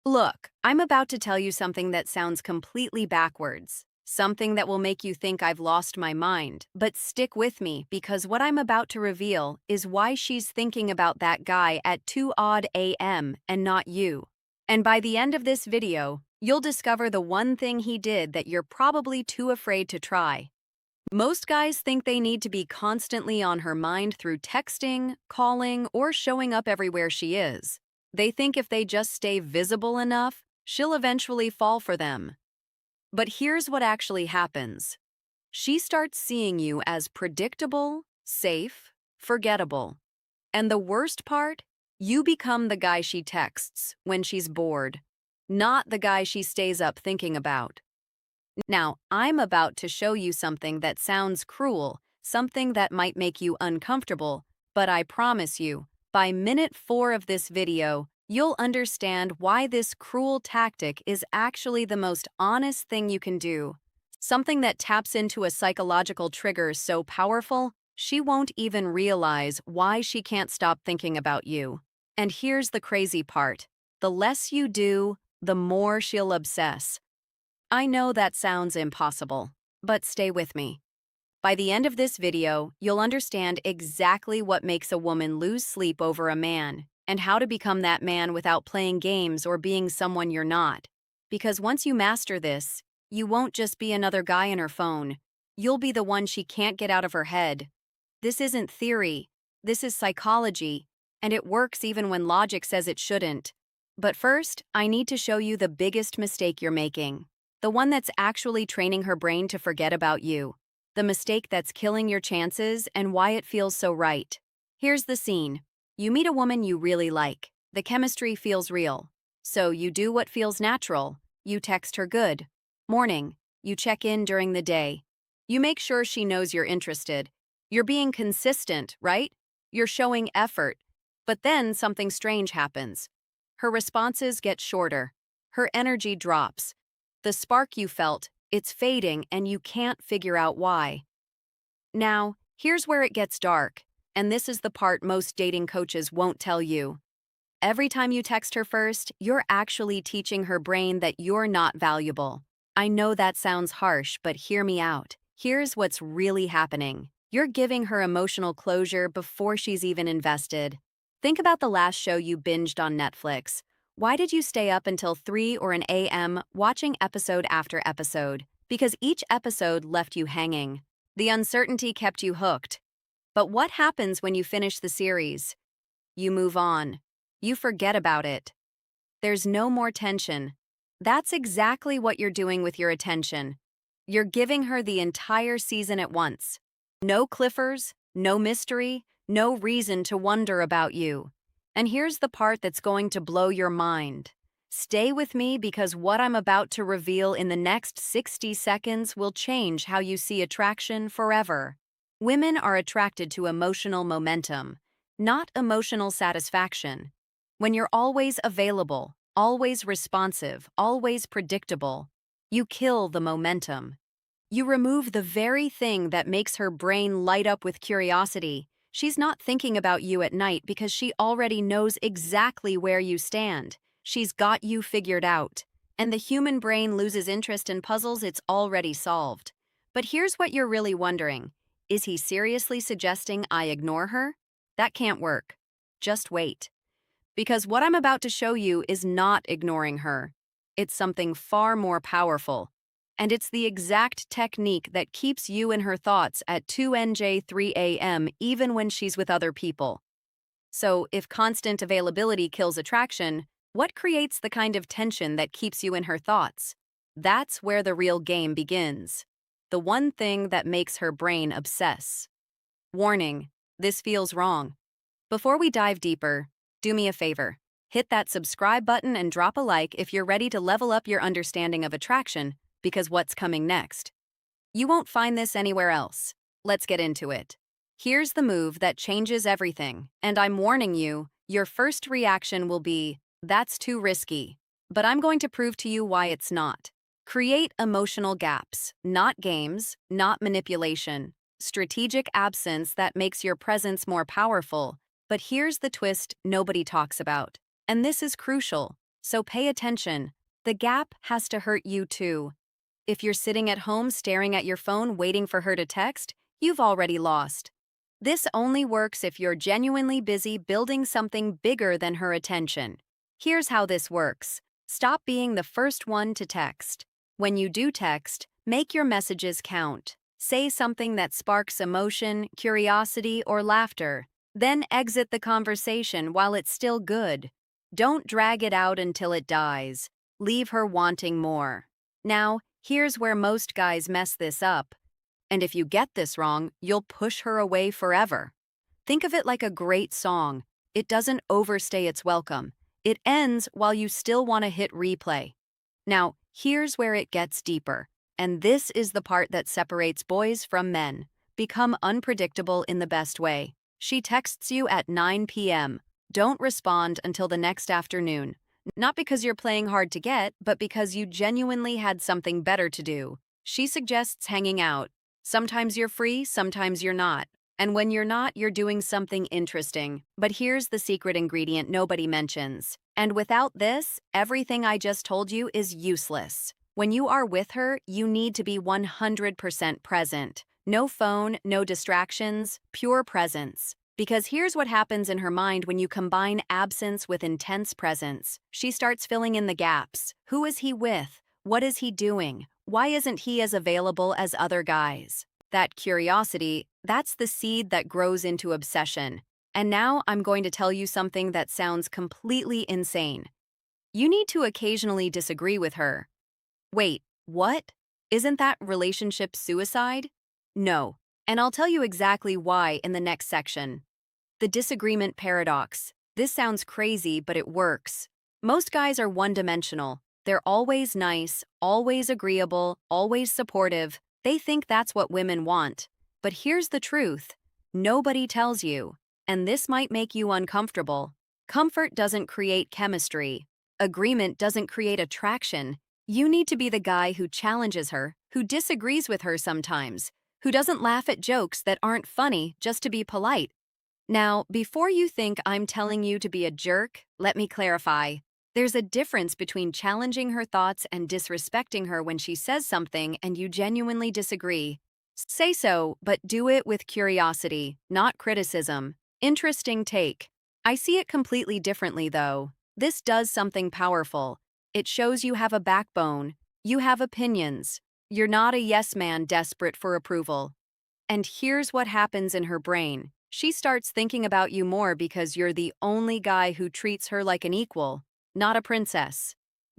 Look, I'm about to tell you something that sounds completely backwards. Something that will make you think I've lost my mind. But stick with me because what I'm about to reveal is why she's thinking about that guy at 2 odd a.m. and not you. And by the end of this video, you'll discover the one thing he did that you're probably too afraid to try. Most guys think they need to be constantly on her mind through texting, calling, or showing up everywhere she is. They think if they just stay visible enough, she'll eventually fall for them. But here's what actually happens. She starts seeing you as predictable, safe, forgettable. And the worst part? You become the guy she texts when she's bored, not the guy she stays up thinking about. Now, I'm about to show you something that sounds cruel, something that might make you uncomfortable, but I promise you, by minute 4 of this video, you'll understand why this cruel tactic is actually the most honest thing you can do. Something that taps into a psychological trigger so powerful, she won't even realize why she can't stop thinking about you. And here's the crazy part. The less you do, the more she'll obsess. I know that sounds impossible, but stay with me. By the end of this video, you'll understand exactly what makes a woman lose sleep over a man and how to become that man without playing games or being someone you're not. Because once you master this, you won't just be another guy in her phone. You'll be the one she can't get out of her head. This isn't theory. This is psychology, and it works even when logic says it shouldn't. But first, I need to show you the biggest mistake you're making. The one that's actually training her brain to forget about you. The mistake that's killing your chances and why it feels so right. Here's the scene. You meet a woman you really like. The chemistry feels real. So you do what feels natural. You text her good morning. You check in during the day. You make sure she knows you're interested. You're being consistent, right? You're showing effort. But then something strange happens. Her responses get shorter. Her energy drops. The spark you felt, it's fading and you can't figure out why. Now, here's where it gets dark, and this is the part most dating coaches won't tell you. Every time you text her first, you're actually teaching her brain that you're not valuable. I know that sounds harsh, but hear me out. Here's what's really happening. You're giving her emotional closure before she's even invested. Think about the last show you binged on Netflix. Why did you stay up until 3 or an a.m. watching episode after episode? Because each episode left you hanging. The uncertainty kept you hooked. But what happens when you finish the series? You move on. You forget about it. There's no more tension. That's exactly what you're doing with your attention. You're giving her the entire season at once. No cliffers, no mystery, no reason to wonder about you. And here's the part that's going to blow your mind. Stay with me because what I'm about to reveal in the next 60 seconds will change how you see attraction forever. Women are attracted to emotional momentum, not emotional satisfaction. When you're always available, always responsive, always predictable, you kill the momentum. You remove the very thing that makes her brain light up with curiosity. She's not thinking about you at night because she already knows exactly where you stand. She's got you figured out. And the human brain loses interest in puzzles it's already solved. But here's what you're really wondering. Is he seriously suggesting I ignore her? That can't work. Just wait. Because what I'm about to show you is not ignoring her. It's something far more powerful. And it's the exact technique that keeps you in her thoughts at 2 3 a.m. even when she's with other people. So, if constant availability kills attraction, what creates the kind of tension that keeps you in her thoughts? That's where the real game begins. The one thing that makes her brain obsess. Warning, this feels wrong. Before we dive deeper, do me a favor. Hit that subscribe button and drop a like if you're ready to level up your understanding of attraction. Because what's coming next? You won't find this anywhere else. Let's get into it. Here's the move that changes everything, and I'm warning you, your first reaction will be, that's too risky. But I'm going to prove to you why it's not. Create emotional gaps, not games, not manipulation. Strategic absence that makes your presence more powerful. But here's the twist nobody talks about. And this is crucial. So pay attention. The gap has to hurt you too. If you're sitting at home staring at your phone waiting for her to text, you've already lost. This only works if you're genuinely busy building something bigger than her attention. Here's how this works. Stop being the first one to text. When you do text, make your messages count. Say something that sparks emotion, curiosity, or laughter. Then exit the conversation while it's still good. Don't drag it out until it dies. Leave her wanting more. Now, here's where most guys mess this up. And if you get this wrong, you'll push her away forever. Think of it like a great song. It doesn't overstay its welcome. It ends while you still want to hit replay. Now, here's where it gets deeper. And this is the part that separates boys from men. Become unpredictable in the best way. She texts you at 9 p.m. Don't respond until the next afternoon. Not because you're playing hard to get, but because you genuinely had something better to do. She suggests hanging out. Sometimes you're free, sometimes you're not. And when you're not, you're doing something interesting. But here's the secret ingredient nobody mentions. And without this, everything I just told you is useless. When you are with her, you need to be 100% present. No phone, no distractions, pure presence. Because here's what happens in her mind when you combine absence with intense presence. She starts filling in the gaps. Who is he with? What is he doing? Why isn't he as available as other guys? That curiosity, that's the seed that grows into obsession. And now I'm going to tell you something that sounds completely insane. You need to occasionally disagree with her. Wait, what? Isn't that relationship suicide? No. And I'll tell you exactly why in the next section. The disagreement paradox. This sounds crazy, but it works. Most guys are one-dimensional. They're always nice, always agreeable, always supportive. They think that's what women want. But here's the truth. Nobody tells you. And this might make you uncomfortable. Comfort doesn't create chemistry. Agreement doesn't create attraction. You need to be the guy who challenges her, who disagrees with her sometimes, who doesn't laugh at jokes that aren't funny just to be polite. Now, before you think I'm telling you to be a jerk, let me clarify. There's a difference between challenging her thoughts and disrespecting her when she says something and you genuinely disagree. Say so, but do it with curiosity, not criticism. Interesting take. I see it completely differently, though. This does something powerful. It shows you have a backbone. You have opinions. You're not a yes man desperate for approval. And here's what happens in her brain. She starts thinking about you more because you're the only guy who treats her like an equal, not a princess.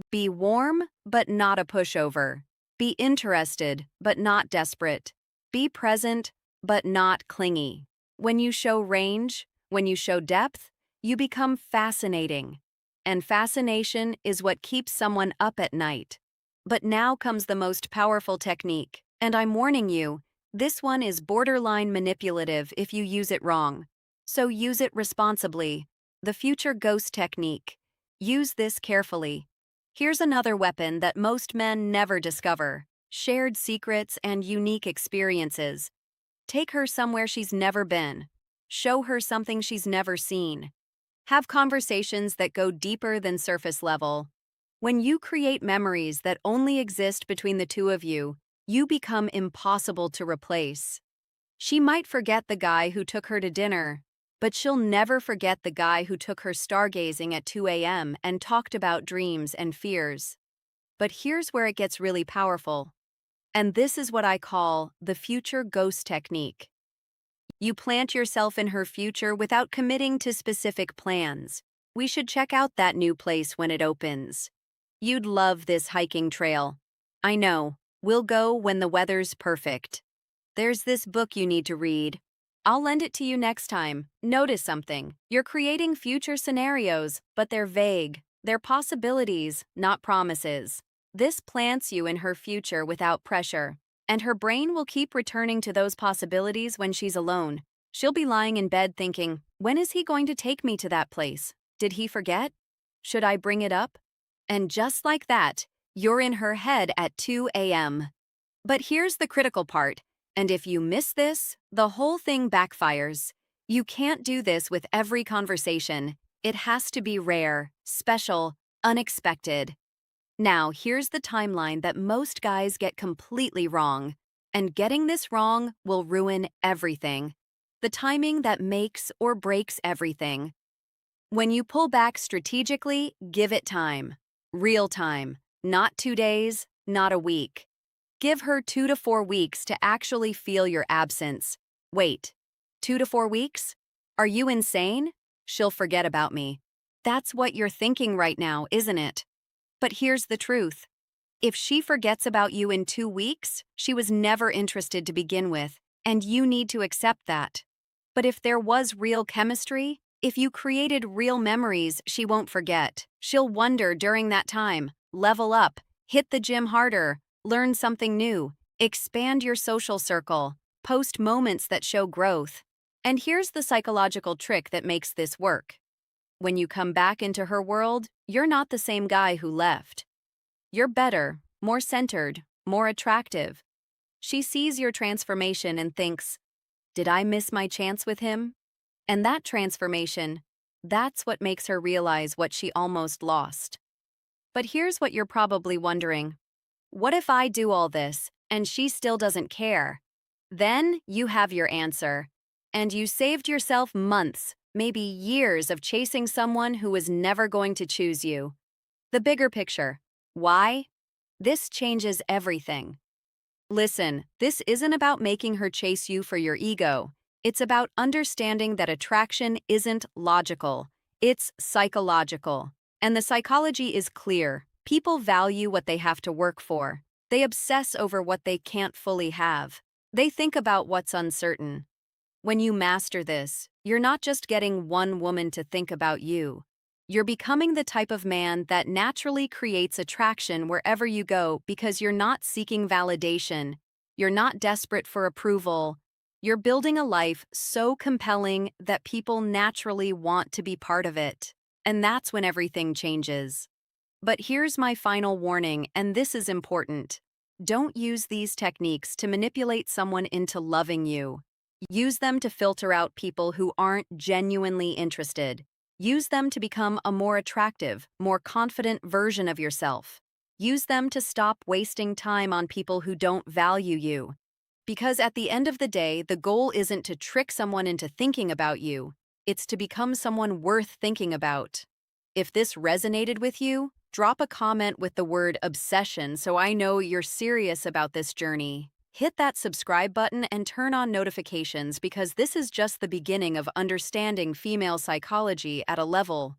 Be warm, but not a pushover. Be interested, but not desperate. Be present, but not clingy. When you show range, when you show depth, you become fascinating. And fascination is what keeps someone up at night. But now comes the most powerful technique, and I'm warning you, this one is borderline manipulative if you use it wrong. So use it responsibly. The future ghost technique. Use this carefully. Here's another weapon that most men never discover. Shared secrets and unique experiences. Take her somewhere she's never been. Show her something she's never seen. Have conversations that go deeper than surface level. When you create memories that only exist between the two of you, you become impossible to replace. She might forget the guy who took her to dinner, but she'll never forget the guy who took her stargazing at 2 a.m. and talked about dreams and fears. But here's where it gets really powerful. And this is what I call the future ghost technique. You plant yourself in her future without committing to specific plans. We should check out that new place when it opens. You'd love this hiking trail. I know. We'll go when the weather's perfect. There's this book you need to read. I'll lend it to you next time. Notice something. You're creating future scenarios, but they're vague. They're possibilities, not promises. This plants you in her future without pressure, and her brain will keep returning to those possibilities when she's alone. She'll be lying in bed thinking, when is he going to take me to that place? Did he forget? Should I bring it up? And just like that, you're in her head at 2 a.m. But here's the critical part, and if you miss this, the whole thing backfires. You can't do this with every conversation. It has to be rare, special, Unexpected. Now, here's the timeline that most guys get completely wrong. And getting this wrong will ruin everything. The timing that makes or breaks everything. When you pull back strategically, give it time. Real time. Not 2 days, not a week. Give her 2 to 4 weeks to actually feel your absence. Wait, 2 to 4 weeks? Are you insane? She'll forget about me. That's what you're thinking right now, isn't it? But here's the truth. If she forgets about you in 2 weeks, she was never interested to begin with, and you need to accept that. But if there was real chemistry, if you created real memories she won't forget, she'll wonder during that time, level up, hit the gym harder, learn something new, expand your social circle, post moments that show growth. And here's the psychological trick that makes this work. When you come back into her world, you're not the same guy who left. You're better, more centered, more attractive. She sees your transformation and thinks, did I miss my chance with him? And that transformation, that's what makes her realize what she almost lost. But here's what you're probably wondering. What if I do all this, and she still doesn't care? Then you have your answer. And you saved yourself months, maybe years of chasing someone who was never going to choose you. The bigger picture. Why? This changes everything. Listen, this isn't about making her chase you for your ego. It's about understanding that attraction isn't logical. It's psychological. And the psychology is clear. People value what they have to work for. They obsess over what they can't fully have. They think about what's uncertain. When you master this, you're not just getting one woman to think about you. You're becoming the type of man that naturally creates attraction wherever you go because you're not seeking validation. You're not desperate for approval. You're building a life so compelling that people naturally want to be part of it. And that's when everything changes. But here's my final warning, and this is important. Don't use these techniques to manipulate someone into loving you. Use them to filter out people who aren't genuinely interested. Use them to become a more attractive, more confident version of yourself. Use them to stop wasting time on people who don't value you. Because at the end of the day, the goal isn't to trick someone into thinking about you. It's to become someone worth thinking about. If this resonated with you, drop a comment with the word obsession so I know you're serious about this journey. Hit that subscribe button and turn on notifications because this is just the beginning of understanding female psychology at a level